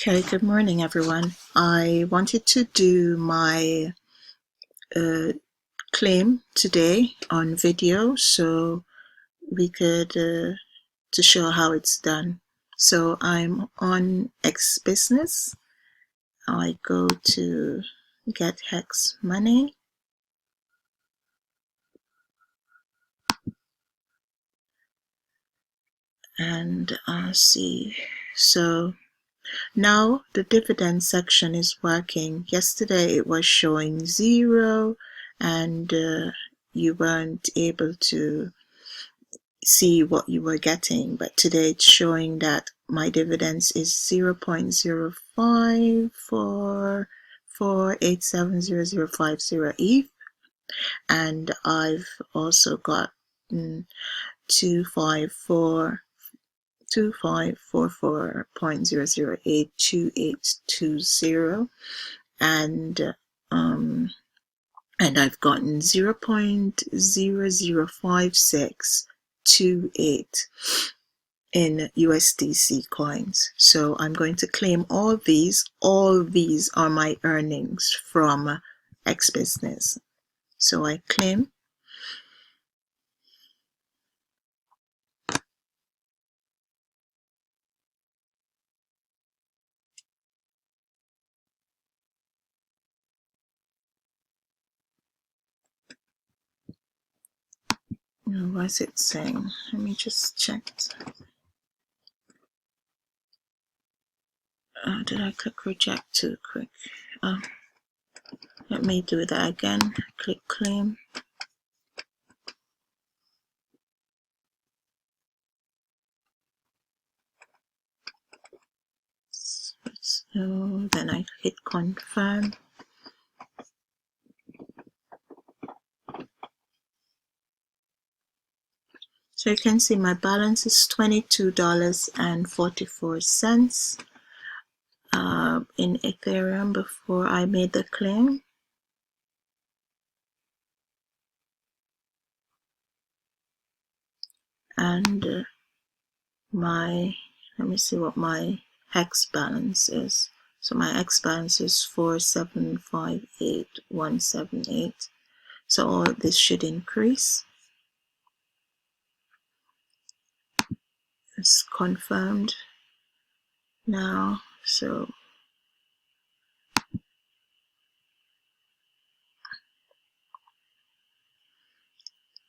Okay, good morning, everyone. I wanted to do my claim today on video so we could to show how it's done. So I'm on Hex.Business. I go to get Hex money, and see. So now the dividend section is working. Yesterday it was showing 0 and you weren't able to see what you were getting, but today it's showing that my dividends is 0.05 for 4870050 ETH, and I've also got 2544.0082820, and I've gotten 0.005628 in USDC coins. So I'm going to claim all these. All these are my earnings from Hex.Business. So I claim. What's it saying? Let me just check. Did I click reject too quick? Let me do that again. Click claim. So then I hit confirm. So you can see my balance is $22.44 in Ethereum before I made the claim. And let me see what my Hex balance is. So my Hex balance is 4758178. So all this should increase. It's confirmed now. So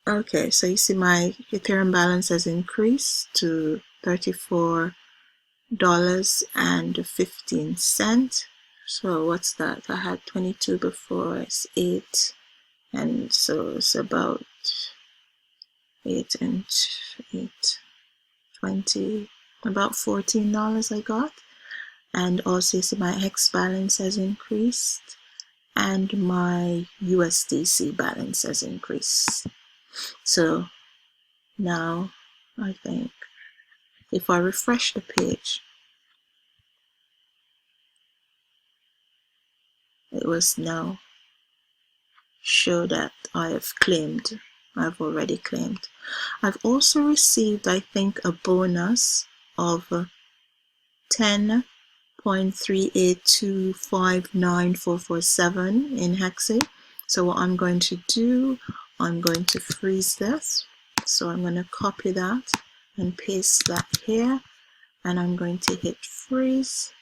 okay, so you see my Ethereum balance has increased to $34.15. So what's that? I had 22 before, it's 8, and so it's about 8 and 8, 20, about $14 I got. And also you see my Hex balance has increased and my USDC balance has increased. So now I think if I refresh the page, it was now show that I have claimed. I've already claimed. I've also received, I think, a bonus of 10.3825947 in Hexi. So what I'm going to do, I'm going to freeze this. So I'm going to copy that and paste that here, and I'm going to hit freeze.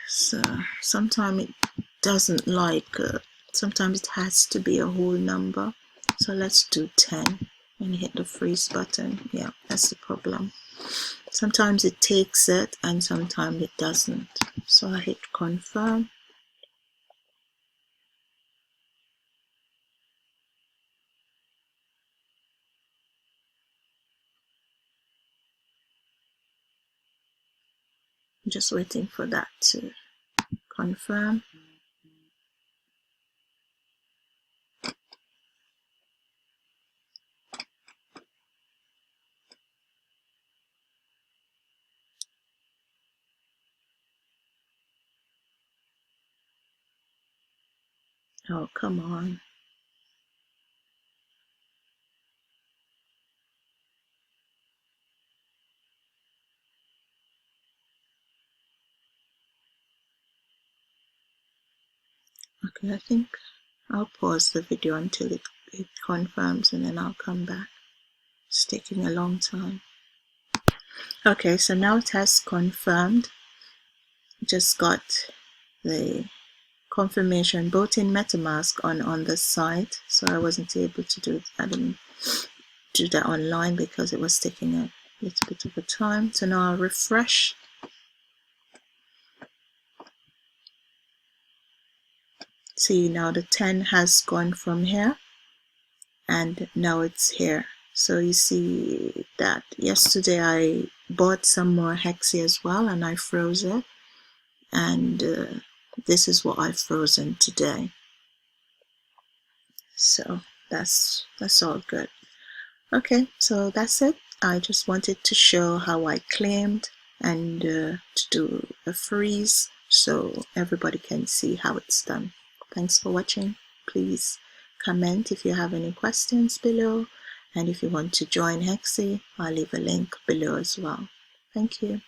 So sometimes it doesn't like, sometimes it has to be a whole number. So let's do 10 and hit the freeze button. Yeah, that's the problem. Sometimes it takes it and sometimes it doesn't. So I hit confirm. I'm just waiting for that to confirm. Oh, come on. Okay, I think I'll pause the video until it confirms and then I'll come back. It's taking a long time. Okay, so now it has confirmed. Just got the confirmation both in MetaMask on the site, so I wasn't able to do it. I didn't do that online because it was taking a little bit of a time. So now I'll refresh. See, now the 10 has gone from here and now it's here. So you see that yesterday I bought some more Hexy as well and I froze it, and this is what I've frozen today. So that's all good. Okay, so that's it. I just wanted to show how I claimed and to do a freeze so everybody can see how it's done. Thanks for watching. Please comment if you have any questions below, and if you want to join Hexy, I'll leave a link below as well. Thank you.